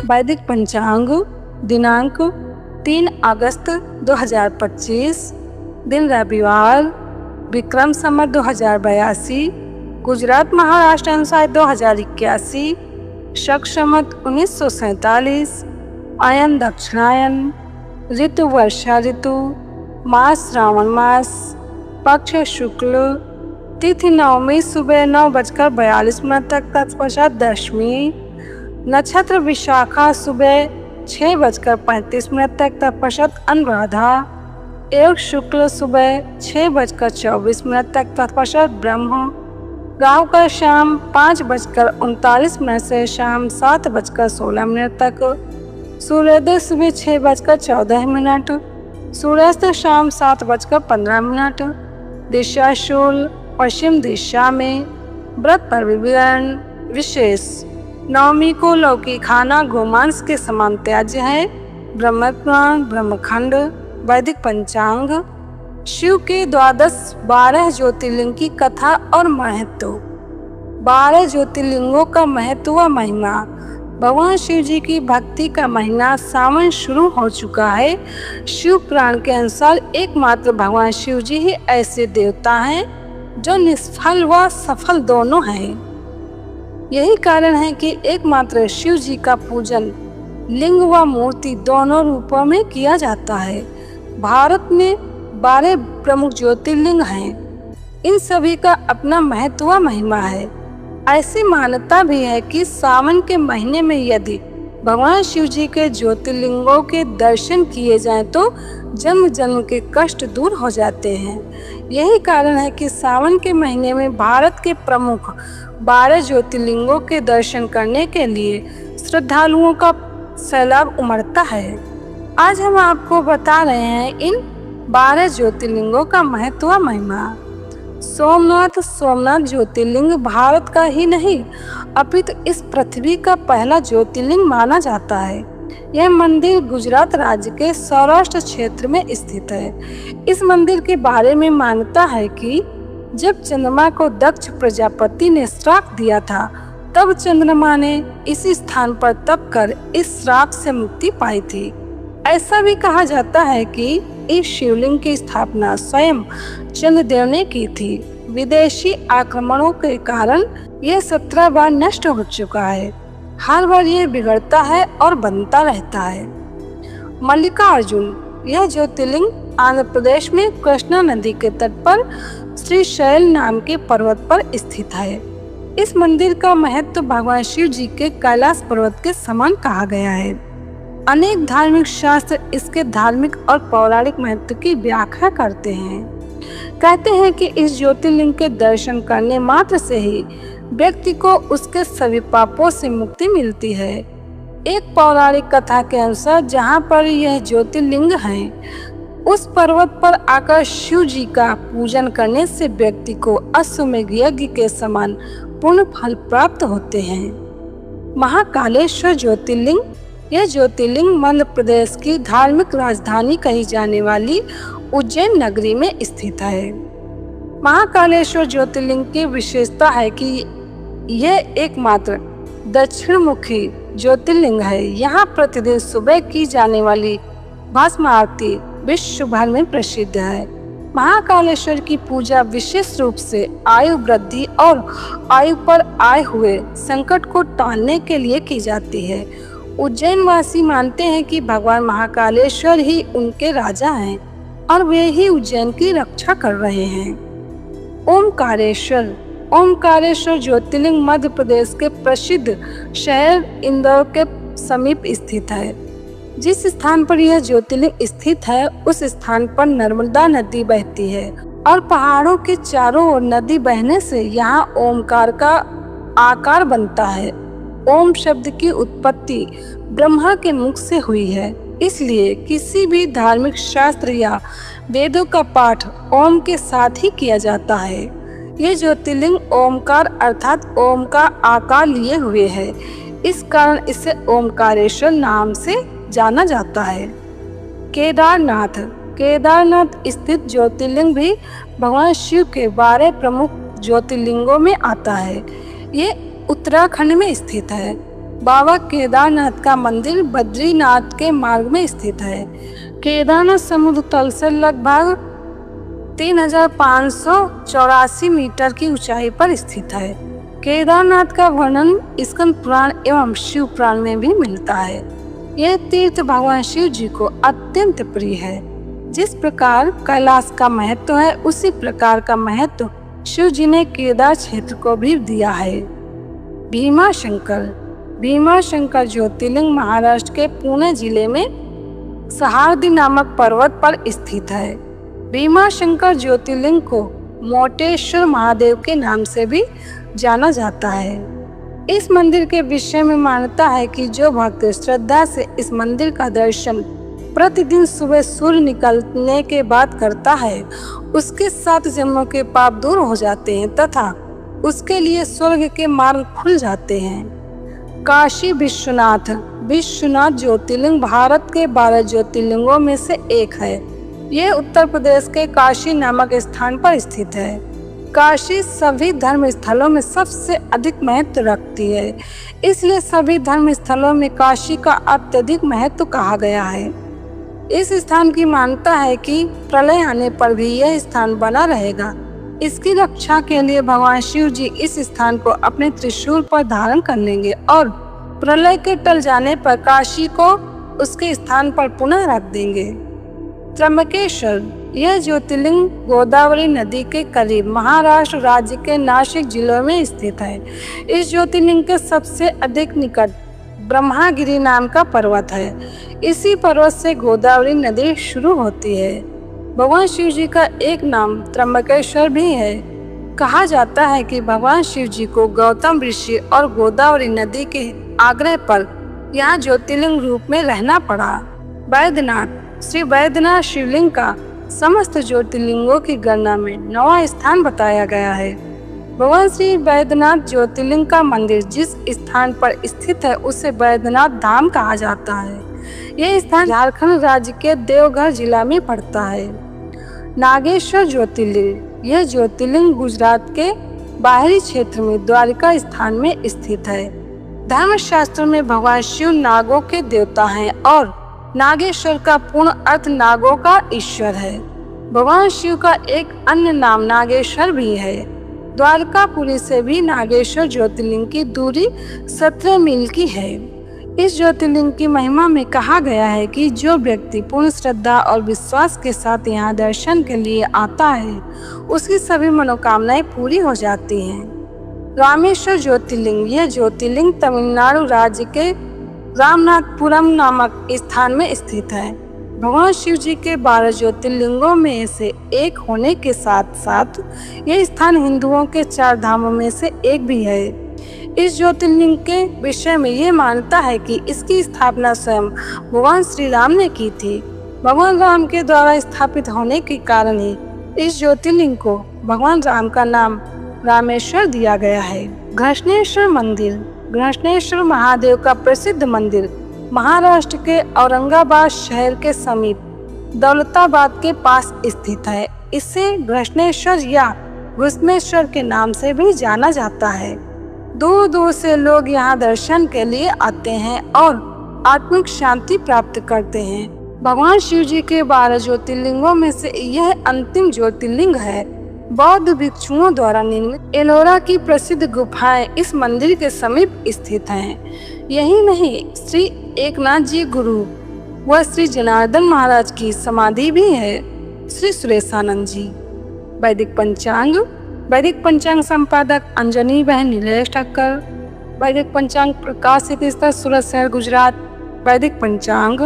वैदिक पंचांग दिनांक 3 अगस्त 2025, दिन रविवार, विक्रम संवत 2082, गुजरात महाराष्ट्र अनुसार 2081, शक संवत 1947, अयन दक्षिणायन, ऋतु वर्षा ऋतु, मास श्रावण मास, पक्ष शुक्ल, तिथि नवमी सुबह 9:42 तक तत्पश्चात दशमी, नक्षत्र विशाखा सुबह 6:35 तक तत्पश्चात अनुराधा, योग शुक्ल सुबह 6:24 तक तत्पश्चात ब्रह्म, गाँव का शाम 5:39 से शाम 7:16 तक, सूर्योदय सुबह 6:14, सूर्यास्त शाम 7:15, दिशा शूल पश्चिम दिशा में, व्रत पर विवरण विशेष। नवमी को लौकी खाना गोमांस के समान त्याज्य है। ब्रह्मपुराण ब्रह्मखंड वैदिक पंचांग, शिव के 12 ज्योतिर्लिंग की कथा और महत्व। 12 ज्योतिर्लिंगों का महत्व व महिमा। भगवान शिव जी की भक्ति का महीना सावन शुरू हो चुका है। शिव पुराण के अनुसार एकमात्र भगवान शिव जी ही ऐसे देवता हैं जो निष्फल व सफल दोनों हैं। यही कारण है कि एकमात्र शिव जी का पूजन लिंग व मूर्ति दोनों रूपों में किया जाता है। भारत में 12 प्रमुख ज्योतिर्लिंग हैं। इन सभी का अपना महत्व व महिमा है। ऐसी मान्यता भी है कि सावन के महीने में यदि भगवान शिव जी के ज्योतिर्लिंगों के दर्शन किए जाएं तो जन्म जन्म के कष्ट दूर हो जाते हैं। यही कारण है कि सावन के महीने में भारत के प्रमुख 12 ज्योतिर्लिंगों के दर्शन करने के लिए श्रद्धालुओं का सैलाब उमड़ता है। आज हम आपको बता रहे हैं इन 12 ज्योतिर्लिंगों का महत्व व महिमा। सोमनाथ ज्योतिर्लिंग भारत का ही नहीं अपितु इस पृथ्वी का पहला ज्योतिर्लिंग माना जाता है। यह मंदिर गुजरात राज्य के सौराष्ट्र क्षेत्र में स्थित है। इस मंदिर के बारे में मान्यता है कि जब चंद्रमा को दक्ष प्रजापति ने श्राप दिया था, तब चंद्रमा ने इसी स्थान पर तप कर इस श्राप से मुक्ति पाई थी। ऐसा भी कहा जाता है कि इस शिवलिंग की स्थापना स्वयं चंद्रदेव ने की थी। विदेशी आक्रमणों के कारण यह 17 बार नष्ट हो चुका है। हर बार ये बिगड़ता है और बनता रहता है। मल्लिकार्जुन, यह ज्योतिर्लिंग आंध्र प्रदेश में कृष्णा नदी के तट पर श्रीशैल नाम के पर्वत पर स्थित है। इस मंदिर का महत्व भगवान शिव जी के कैलाश पर्वत के समान कहा गया है। अनेक धार्मिक शास्त्र इसके धार्मिक और पौराणिक महत्व की व्याख्या करते हैं। कहते हैं कि इस ज्योतिर्लिंग के दर्शन करने मात्र से ही व्यक्ति को उसके सभी पापों से मुक्ति मिलती है। एक पौराणिक कथा के अनुसार जहाँ पर यह ज्योतिर्लिंग है, उस पर्वत पर आकर शिव जी का पूजन करने से व्यक्ति को अश्वमेध यज्ञ के समान पूर्ण फल प्राप्त होते हैं। महाकालेश्वर ज्योतिर्लिंग, यह ज्योतिर्लिंग मध्य प्रदेश की धार्मिक राजधानी कही जाने वाली उज्जैन नगरी में स्थित है। महाकालेश्वर ज्योतिर्लिंग की विशेषता है कि यह एकमात्र दक्षिण मुखी ज्योतिर्लिंग है। यहाँ प्रतिदिन सुबह की जाने वाली भस्म आरती विश्व भर में प्रसिद्ध है। महाकालेश्वर की पूजा विशेष रूप से आयु वृद्धि और आयु पर आए हुए संकट को टालने के लिए की जाती है। उज्जैन वासी मानते हैं कि भगवान महाकालेश्वर ही उनके राजा हैं और वे ही उज्जैन की रक्षा कर रहे हैं। ओमकारेश्वर ज्योतिर्लिंग मध्य प्रदेश के प्रसिद्ध शहर इंदौर के समीप स्थित है। जिस स्थान पर यह ज्योतिर्लिंग स्थित है, उस स्थान पर नर्मदा नदी बहती है और पहाड़ों के चारों ओर नदी बहने से यहाँ ओमकार का आकार बनता है। ओम शब्द की उत्पत्ति ब्रह्मा के मुख से हुई है। इसलिए किसी भी धार्मिक शास्त्र या वेदों का पाठ ओम के साथ ही किया जाता है। ये ज्योतिर्लिंग ओमकार अर्थात ओम का आकार लिए हुए है। इस कारण इसे ओमकारेश्वर नाम से जाना जाता है। केदारनाथ स्थित ज्योतिर्लिंग भी भगवान शिव के 12 प्रमुख ज्योतिर्लिंगों में आता है। ये उत्तराखंड में स्थित है। बाबा केदारनाथ का मंदिर बद्रीनाथ के मार्ग में स्थित है। केदारनाथ समुद्र तल से लगभग 3584 मीटर की ऊंचाई पर स्थित है। केदारनाथ का वर्णन स्कंद पुराण एवं शिव पुराण में भी मिलता है। यह तीर्थ भगवान शिव जी को अत्यंत प्रिय है। जिस प्रकार कैलाश का महत्व है, उसी प्रकार का महत्व शिव जी ने केदार क्षेत्र को भी दिया है। भीमाशंकर ज्योतिर्लिंग महाराष्ट्र के पुणे जिले में सहारदी नामक पर्वत पर स्थित है। भीमाशंकर ज्योतिर्लिंग को मोटेश्वर महादेव के नाम से भी जाना जाता है। इस मंदिर के विषय में मान्यता है कि जो भक्त श्रद्धा से इस मंदिर का दर्शन प्रतिदिन सुबह सूर्य निकलने के बाद करता है, उसके 7 जन्मों के पाप दूर हो जाते हैं तथा उसके लिए स्वर्ग के मार्ग खुल जाते हैं। काशी विश्वनाथ ज्योतिर्लिंग भारत के 12 ज्योतिर्लिंगों में से एक है। यह उत्तर प्रदेश के काशी नामक स्थान पर स्थित है। काशी सभी धर्म स्थलों में सबसे अधिक महत्व रखती है, इसलिए सभी धर्म स्थलों में काशी का अत्यधिक महत्व कहा गया है। इस स्थान की मान्यता है कि प्रलय आने पर भी यह स्थान बना रहेगा। इसकी रक्षा के लिए भगवान शिव जी इस स्थान को अपने त्रिशूल पर धारण कर लेंगे और प्रलय के टल जाने पर काशी को उसके स्थान पर पुनः रख देंगे। त्र्यंबकेश्वर, यह ज्योतिर्लिंग गोदावरी नदी के करीब महाराष्ट्र राज्य के नासिक जिले में स्थित है। इस ज्योतिर्लिंग के सबसे अधिक निकट ब्रह्मागिरी नाम का पर्वत है। इसी पर्वत से गोदावरी नदी शुरू होती है। भगवान शिव जी का एक नाम त्र्यंबकेश्वर भी है। कहा जाता है कि भगवान शिव जी को गौतम ऋषि और गोदावरी नदी के आग्रह पर यहाँ ज्योतिर्लिंग रूप में रहना पड़ा। वैद्यनाथ, श्री वैद्यनाथ शिवलिंग का समस्त ज्योतिर्लिंगों की गणना में 9वां स्थान बताया गया है। भगवान श्री वैद्यनाथ ज्योतिर्लिंग का मंदिर जिस स्थान पर स्थित है उसे वैद्यनाथ धाम कहा जाता है। यह स्थान झारखंड राज्य के देवघर जिला में पड़ता है। नागेश्वर ज्योतिर्लिंग, यह ज्योतिर्लिंग गुजरात के बाहरी क्षेत्र में द्वारिका स्थान में स्थित है। धर्मशास्त्र में भगवान शिव नागों के देवता हैं और नागेश्वर का पूर्ण अर्थ नागों का ईश्वर है। भगवान शिव का एक अन्य नाम नागेश्वर भी है। द्वारकापुरी से भी नागेश्वर ज्योतिर्लिंग की दूरी 17 मील की है। इस ज्योतिर्लिंग की महिमा में कहा गया है कि जो व्यक्ति पूर्ण श्रद्धा और विश्वास के साथ यहाँ दर्शन के लिए आता है, उसकी सभी मनोकामनाएं पूरी हो जाती हैं। रामेश्वर ज्योतिर्लिंग, यह ज्योतिर्लिंग तमिलनाडु राज्य के रामनाथपुरम नामक स्थान में स्थित है। भगवान शिव जी के 12 ज्योतिर्लिंगों में से एक होने के साथ साथ यह स्थान हिंदुओं के 4 धामों में से एक भी है। इस ज्योतिर्लिंग के विषय में यह मान्यता है कि इसकी स्थापना स्वयं भगवान श्री राम ने की थी। भगवान राम के द्वारा स्थापित होने के कारण ही इस ज्योतिर्लिंग को भगवान राम का नाम रामेश्वर दिया गया है। घृष्णेश्वर मंदिर, घृष्णेश्वर महादेव का प्रसिद्ध मंदिर महाराष्ट्र के औरंगाबाद शहर के समीप दौलताबाद के पास स्थित है। इसे घृष्णेश्वर या घुस्मेश्वर के नाम से भी जाना जाता है। दूर दूर से लोग यहाँ दर्शन के लिए आते हैं और आत्मिक शांति प्राप्त करते हैं। भगवान शिव जी के 12 ज्योतिर्लिंगों में से यह अंतिम ज्योतिर्लिंग है। बौद्ध भिक्षुओं द्वारा निर्मित एलोरा की प्रसिद्ध गुफाएं इस मंदिर के समीप स्थित हैं। यही नहीं, श्री एकनाथ जी गुरु व श्री जनार्दन महाराज की समाधि भी है। श्री सुरेशानंद जी। वैदिक पंचांग संपादक अंजनी बहन नीलेश ठक्कर। वैदिक पंचांग प्रकाशित स्थल सूरत शहर गुजरात। वैदिक पंचांग